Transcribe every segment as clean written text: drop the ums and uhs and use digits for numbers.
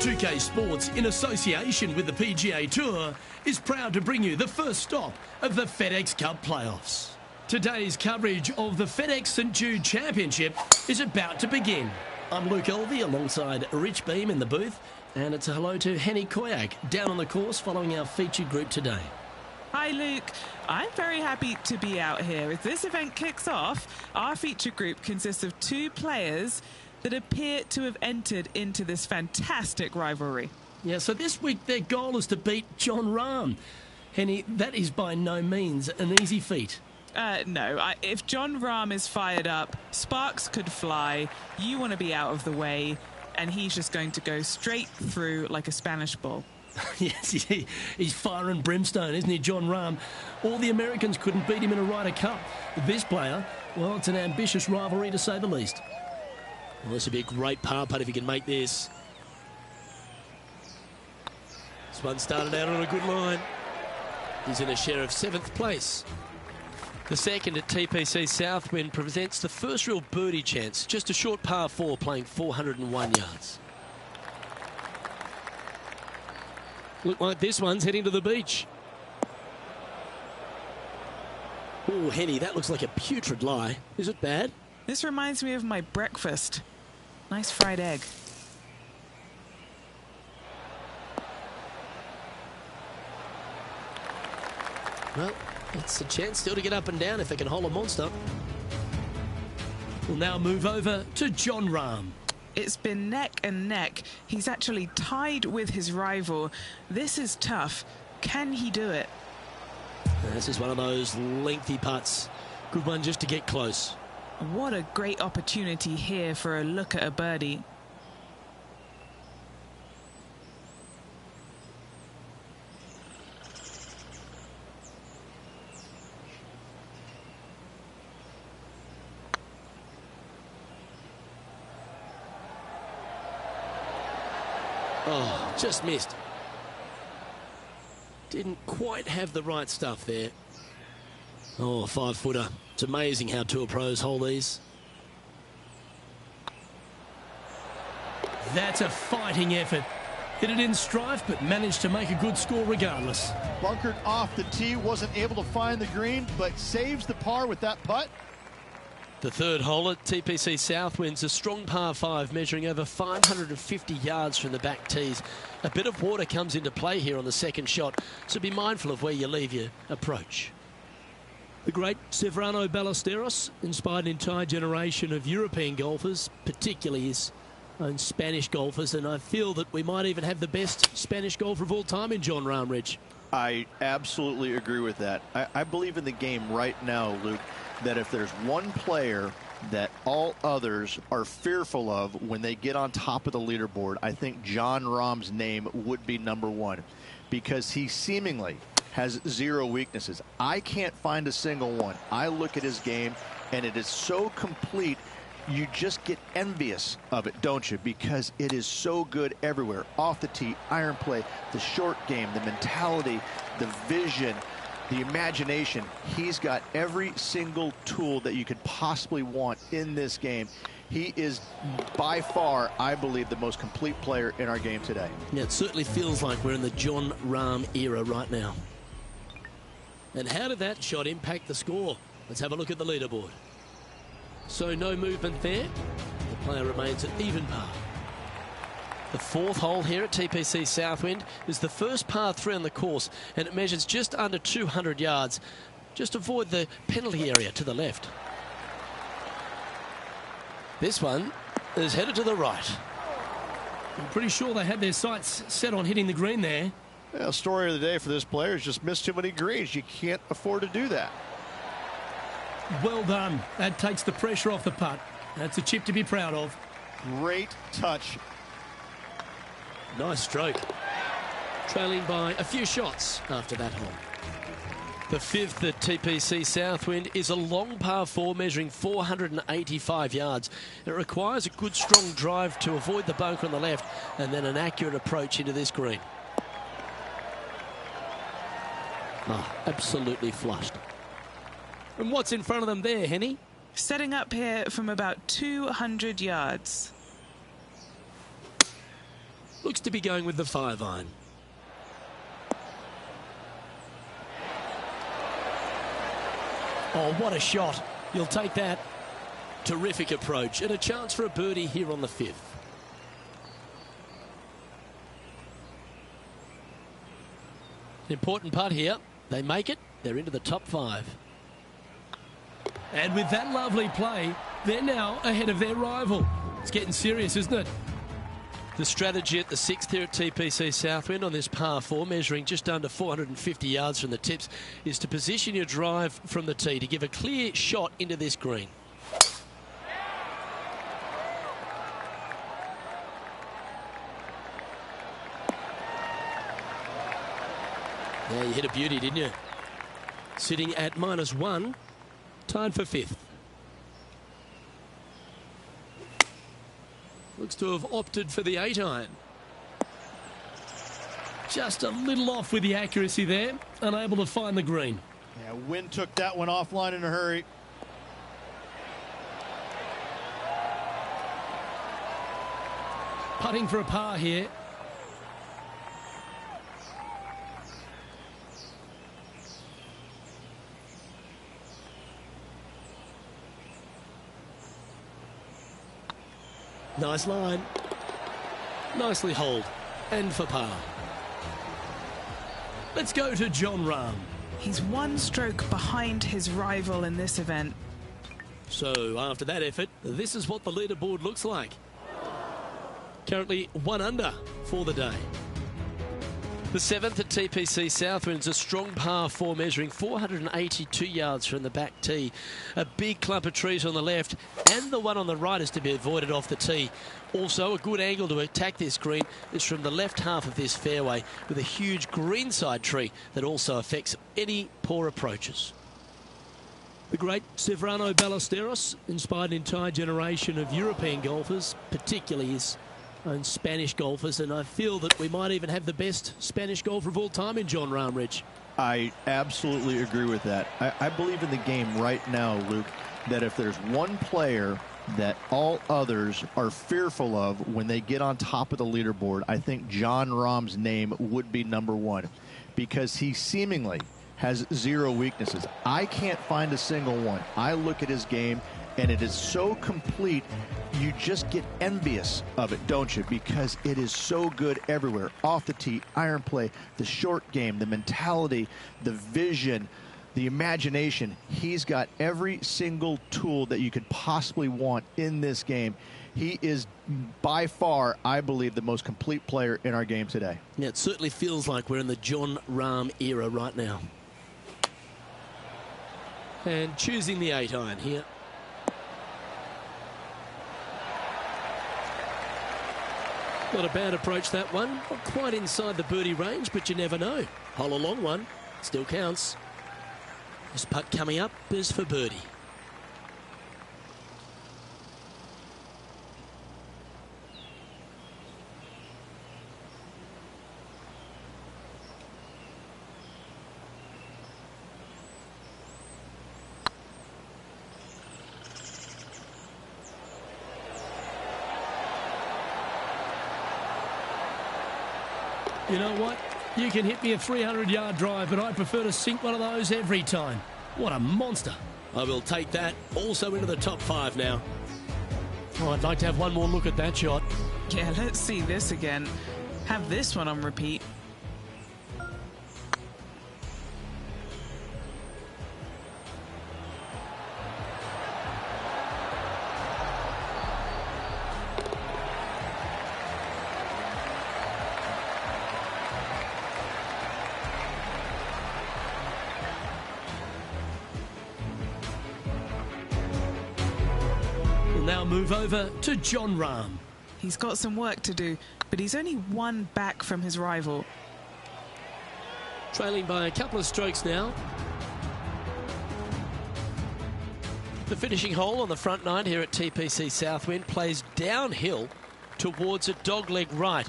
2K Sports, in association with the PGA Tour, is proud to bring you the first stop of the FedEx Cup playoffs. Today's coverage of the FedEx St Jude Championship is about to begin. I'm Luke Elvey alongside Rich Beam in the booth, and it's a hello to Henny Koyak down on the course following our featured group today. Hi Luke, I'm very happy to be out here. As this event kicks off, our feature group consists of 2 players that appear to have entered into this fantastic rivalry. Yeah, so this week their goal is to beat Jon Rahm. Henny, that is by no means an easy feat. No, if Jon Rahm is fired up, sparks could fly, you want to be out of the way, and he's just going to go straight through like a Spanish ball. Yes, he's fire and brimstone, isn't he, Jon Rahm? All the Americans couldn't beat him in a Ryder Cup. This player, well, it's an ambitious rivalry to say the least. Well, this would be a great par putt if he can make this. This one started out on a good line. He's in a share of 7th place. The second at TPC Southwind presents the first real birdie chance. Just a short par 4 playing 401 yards. Look like this one's heading to the beach. Oh, Henny, that looks like a putrid lie. Is it bad? This reminds me of my breakfast. Nice fried egg. Well, it's a chance still to get up and down if they can hold a monster. We'll now move over to Jon Rahm. It's been neck and neck. He's actually tied with his rival. This is tough. Can he do it? This is one of those lengthy putts. Good one just to get close. What a great opportunity here for a look at a birdie. Oh, just missed. Didn't quite have the right stuff there. Oh, 5-footer. It's amazing how tour pros hold these. That's a fighting effort. Hit it in strife, but managed to make a good score regardless. Bunkered off the tee, wasn't able to find the green, but saves the par with that putt. The third hole at TPC Southwind's a strong par 5 measuring over 550 yards from the back tees. A bit of water comes into play here on the second shot, so be mindful of where you leave your approach. The great Severano Ballesteros inspired an entire generation of European golfers, particularly his own Spanish golfers, and I feel that we might even have the best Spanish golfer of all time in Jon Rahm, Rich. I absolutely agree with that. I believe in the game right now, Luke, that if there's one player that all others are fearful of when they get on top of the leaderboard, I think Jon Rahm's name would be #1, because he seemingly has 0 weaknesses. I can't find a single one. I look at his game and it is so complete, you just get envious of it, don't you? Because it is so good everywhere. Off the tee, iron play, the short game, the mentality, the vision, the imagination. He's got every single tool that you could possibly want in this game. He is by far, I believe, the most complete player in our game today. Yeah, it certainly feels like we're in the Jon Rahm era right now. And how did that shot impact the score? Let's have a look at the leaderboard. So no movement there. The player remains at even par. The 4th hole here at TPC Southwind is the first par 3 on the course, and it measures just under 200 yards. Just avoid the penalty area to the left. This one is headed to the right. I'm pretty sure they had their sights set on hitting the green there. Yeah, story of the day for this player is just missed too many greens. You can't afford to do that. Well done. That takes the pressure off the putt. That's a chip to be proud of. Great touch. Nice stroke. Trailing by a few shots after that hole. The 5th at TPC Southwind is a long par 4 measuring 485 yards. It requires a good strong drive to avoid the bunker on the left and then an accurate approach into this green. Oh, absolutely flushed. And what's in front of them there, Henny? Setting up here from about 200 yards. Looks to be going with the 5-iron. Oh, what a shot. You'll take that. Terrific approach and a chance for a birdie here on the 5th. Important putt here. They make it. They're into the top 5. And with that lovely play, they're now ahead of their rival. It's getting serious, isn't it? The strategy at the 6th here at TPC Southwind on this par 4, measuring just under 450 yards from the tips, is to position your drive from the tee to give a clear shot into this green. Yeah, you hit a beauty, didn't you? Sitting at -1, tied for 5th. Looks to have opted for the 8-iron. Just a little off with the accuracy there, unable to find the green. Yeah, wind took that one offline in a hurry. Putting for a par here. Nice line. Nicely holed. And for par. Let's go to Jon Rahm. He's 1 stroke behind his rival in this event. So after that effort, this is what the leaderboard looks like. Currently 1 under for the day. The 7th at TPC Southwind's a strong par 4, measuring 482 yards from the back tee. A big clump of trees on the left, and the one on the right is to be avoided off the tee. Also, a good angle to attack this green is from the left half of this fairway, with a huge greenside tree that also affects any poor approaches. The great Severano Ballesteros inspired an entire generation of European golfers, particularly his own Spanish golfers, and I feel that we might even have the best Spanish golfer of all time in Jon Rahm, Rich. I absolutely agree with that. I believe in the game right now, Luke, that if there's one player that all others are fearful of when they get on top of the leaderboard, I think Jon Rahm's name would be number 1, because he seemingly has 0 weaknesses. I can't find a single one. I look at his game, and it is so complete, you just get envious of it, don't you? Because it is so good everywhere. Off the tee, iron play, the short game, the mentality, the vision, the imagination. He's got every single tool that you could possibly want in this game. He is by far, I believe, the most complete player in our game today. Yeah, it certainly feels like we're in the Jon Rahm era right now. And choosing the 8-iron here. Not a bad approach, that one. Not quite inside the birdie range, but you never know. Hole a long one. Still counts. This putt coming up is for birdie. You know what? You can hit me a 300-yard drive, but I prefer to sink one of those every time. What a monster. I will take that. Also into the top 5 now. Oh, I'd like to have one more look at that shot. Yeah, let's see this again. Have this one on repeat. We'll now move over to Jon Rahm. He's got some work to do, but he's only 1 back from his rival. Trailing by a couple of strokes now. The finishing hole on the front 9 here at TPC Southwind plays downhill towards a dogleg right.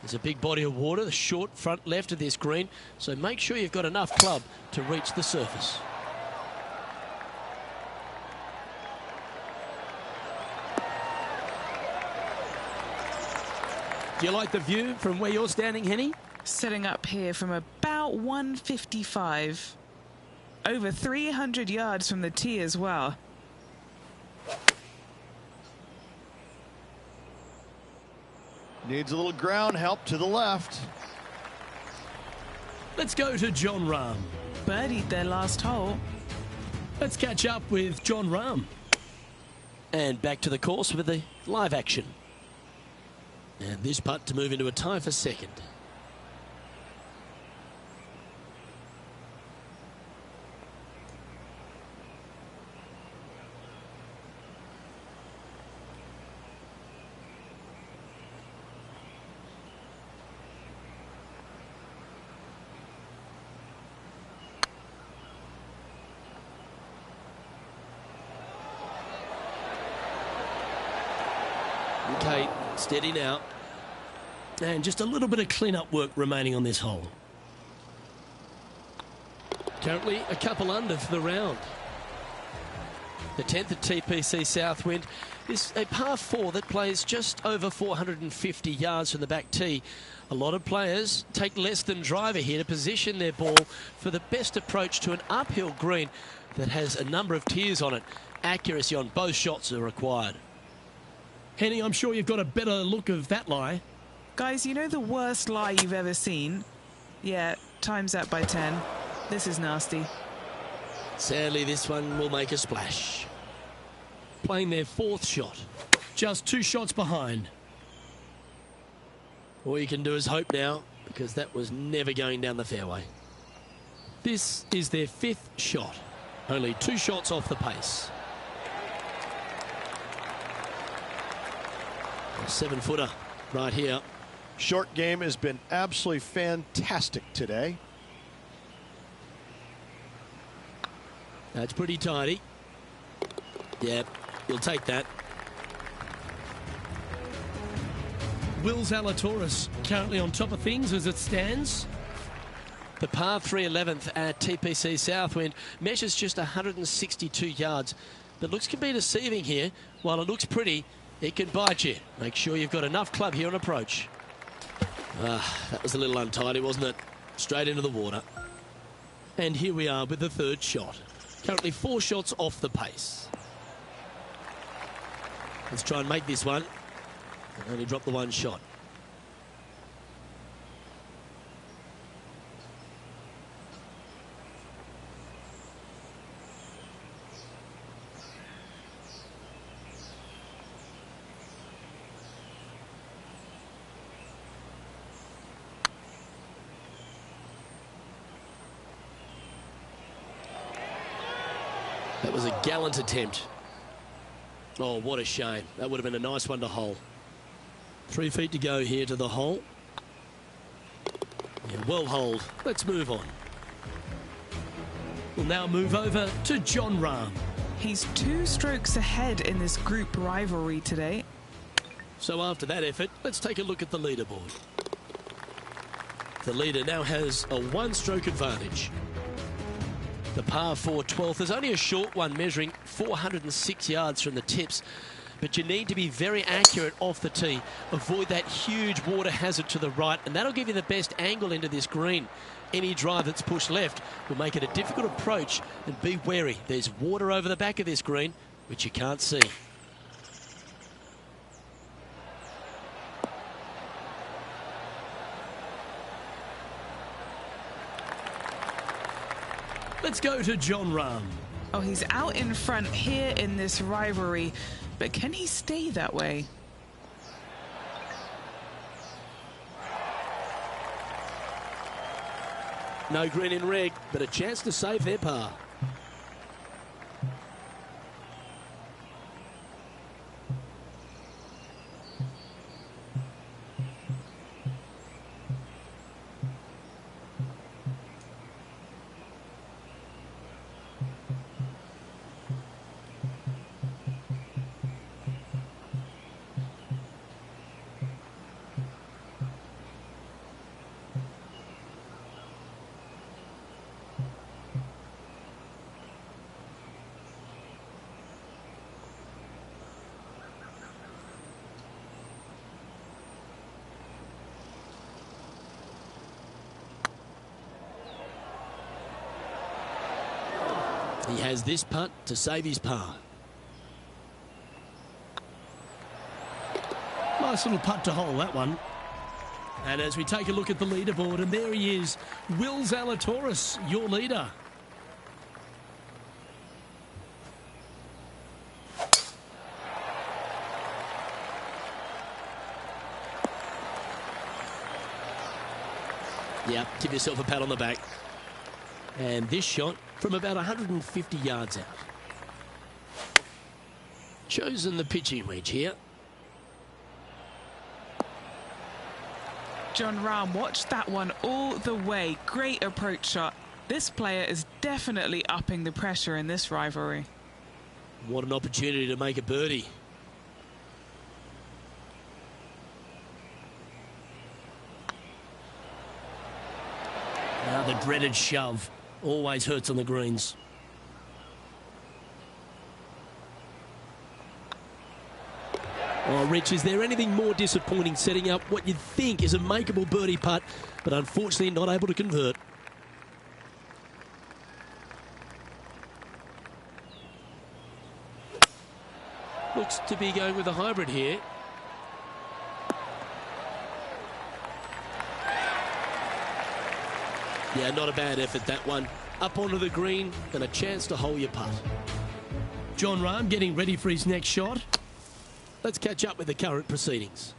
There's a big body of water, the short front left of this green, so make sure you've got enough club to reach the surface. Do you like the view from where you're standing, Henny? Setting up here from about 155. Over 300 yards from the tee as well. Needs a little ground help to the left. Let's go to Jon Rahm. Birdied their last hole. Let's catch up with Jon Rahm. And back to the course with the live action. And this putt to move into a tie for second. Okay, steady now. And just a little bit of clean-up work remaining on this hole. Currently a couple under for the round. The 10th at TPC Southwind is a par 4 that plays just over 450 yards from the back tee. A lot of players take less than driver here to position their ball for the best approach to an uphill green that has a number of tiers on it. Accuracy on both shots are required. Henny, I'm sure you've got a better look of that lie. Guys, you know the worst lie you've ever seen? Yeah, times that by 10. This is nasty. Sadly, this one will make a splash. Playing their fourth shot. Just 2 shots behind. All you can do is hope now, because that was never going down the fairway. This is their 5th shot. Only 2 shots off the pace. A 7-footer right here. Short game has been absolutely fantastic today. That's pretty tidy. Yeah, you'll take that. Will Zalatoris currently on top of things as it stands. The par 3 11th at TPC Southwind measures just 162 yards. But looks can be deceiving here. While it looks pretty, it can bite you. Make sure you've got enough club here on approach. That was a little untidy, wasn't it? Straight into the water. And here we are with the 3rd shot. Currently 4 shots off the pace. Let's try and make this one. And only drop the 1 shot. That was a gallant attempt. Oh, what a shame. That would have been a nice one to hole. 3 feet to go here to the hole. Yeah, well holed. Let's move on. We'll now move over to Jon Rahm. He's 2 strokes ahead in this group rivalry today. So after that effort, let's take a look at the leaderboard. The leader now has a 1-stroke advantage. The par 4 12th is only a short one, measuring 406 yards from the tips. But you need to be very accurate off the tee. Avoid that huge water hazard to the right, and that'll give you the best angle into this green. Any drive that's pushed left will make it a difficult approach, and be wary. There's water over the back of this green, which you can't see. Let's go to Jon Rahm. Oh, he's out in front here in this rivalry, but can he stay that way? No green in red, but a chance to save their par. He has this putt to save his par. Nice little putt to hole, that one. And as we take a look at the leaderboard, and there he is, Will Zalatoris, your leader. Yeah, give yourself a pat on the back. And this shot from about 150 yards out. Chosen the pitching wedge here. Jon Rahm watched that one all the way. Great approach shot. This player is definitely upping the pressure in this rivalry. What an opportunity to make a birdie. Now the dreaded shove. Always hurts on the greens. Oh, Rich, is there anything more disappointing setting up what you'd think is a makeable birdie putt, but unfortunately not able to convert? Looks to be going with a hybrid here. Yeah, not a bad effort, that one. Up onto the green and a chance to hole your putt. Jon Rahm getting ready for his next shot. Let's catch up with the current proceedings.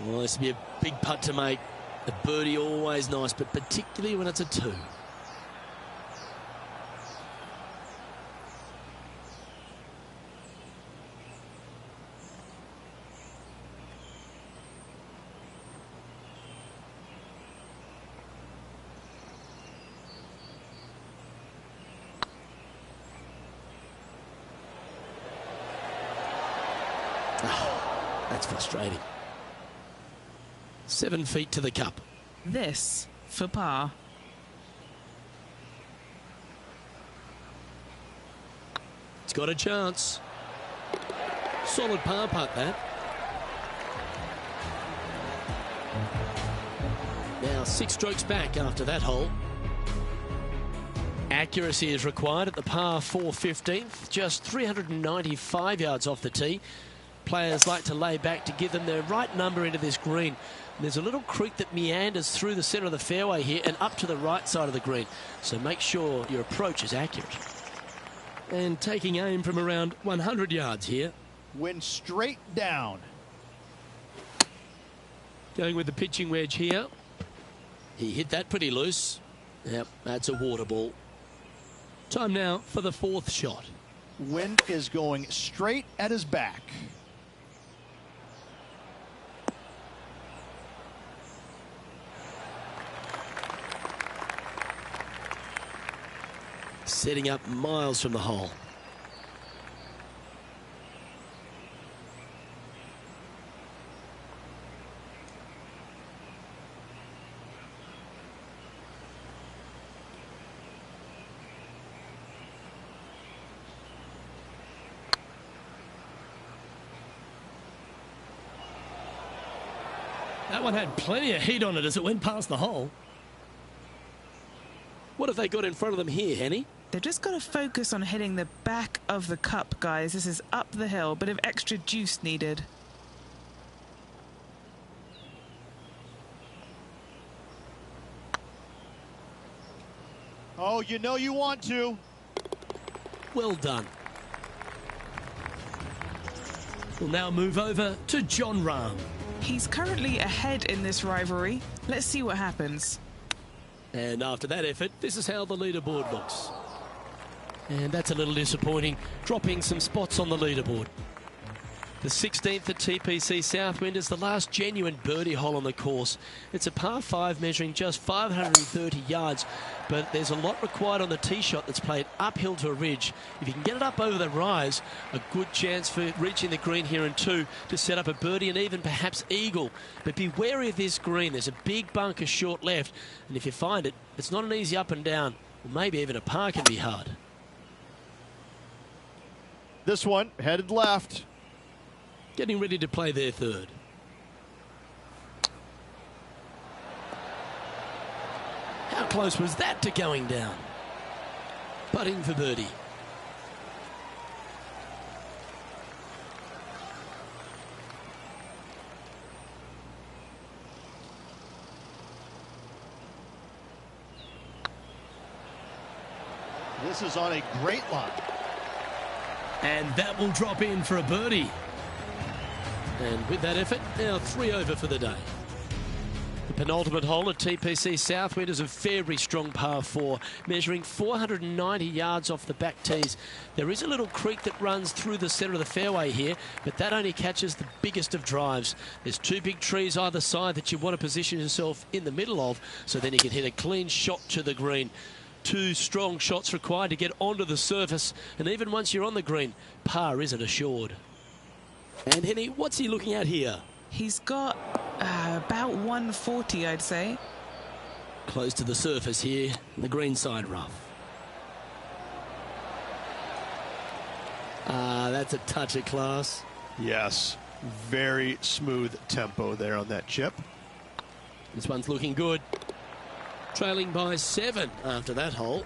Well, this will be a big putt to make. A birdie always nice, but particularly when it's a two. Oh, that's frustrating. 7 feet to the cup. This for par. It's got a chance. Solid par putt, that. Now 6 strokes back after that hole. Accuracy is required at the par 4 15th, just 395 yards off the tee. Players like to lay back to give them their right number into this green. And there's a little creek that meanders through the centre of the fairway here and up to the right side of the green. So make sure your approach is accurate. And taking aim from around 100 yards here. Went straight down. Going with the pitching wedge here. He hit that pretty loose. Yep, that's a water ball. Time now for the 4th shot. Wind is going straight at his back. Setting up miles from the hole. That one had plenty of heat on it as it went past the hole. What have they got in front of them here, Henny? They've just got to focus on hitting the back of the cup, guys. This is up the hill, bit of extra juice needed. Oh, you know you want to. Well done. We'll now move over to Jon Rahm. He's currently ahead in this rivalry. Let's see what happens. And after that effort, this is how the leaderboard looks. And that's a little disappointing, dropping some spots on the leaderboard. The 16th at TPC Southwind is the last genuine birdie hole on the course. It's a par 5 measuring just 530 yards, but there's a lot required on the tee shot that's played uphill to a ridge. If you can get it up over the rise, a good chance for reaching the green here in 2 to set up a birdie and even perhaps eagle. But be wary of this green. There's a big bunker short left, and if you find it, it's not an easy up and down. Well, maybe even a par can be hard. This one headed left. Getting ready to play their 3rd. How close was that to going down? Putting for birdie. This is on a great line. And that will drop in for a birdie. And with that effort, now 3 over for the day. The penultimate hole at TPC Southwind is a very strong par 4, measuring 490 yards off the back tees. There is a little creek that runs through the centre of the fairway here, but that only catches the biggest of drives. There's 2 big trees either side that you want to position yourself in the middle of, so then you can hit a clean shot to the green. 2 strong shots required to get onto the surface, and even once you're on the green, par isn't assured. And Henny, what's he looking at here? He's got about 140, I'd say. Close to the surface here, the green side rough. That's a touch of class. Yes, very smooth tempo there on that chip. This one's looking good. Trailing by 7 after that hole.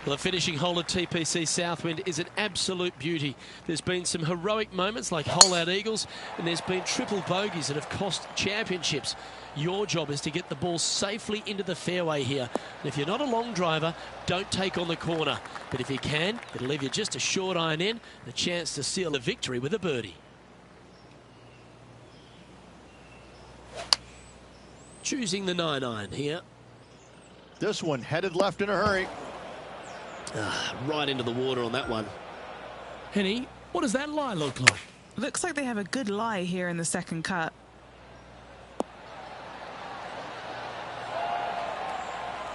Well, the finishing hole at TPC Southwind is an absolute beauty. There's been some heroic moments like hole-out eagles, and there's been triple bogeys that have cost championships. Your job is to get the ball safely into the fairway here. And if you're not a long driver, don't take on the corner. But if you can, it'll leave you just a short iron in, and a chance to seal a victory with a birdie. Choosing the 9-iron here. This one headed left in a hurry. Right into the water on that one. Henny, what does that lie look like? Looks like they have a good lie here in the second cut.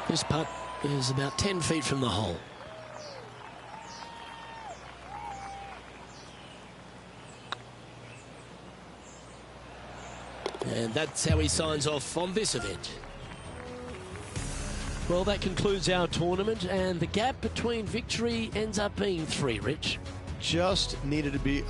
This putt is about 10 feet from the hole. And that's how he signs off on this event. Well, that concludes our tournament, and the gap between victory ends up being 3, Rich. Just needed to be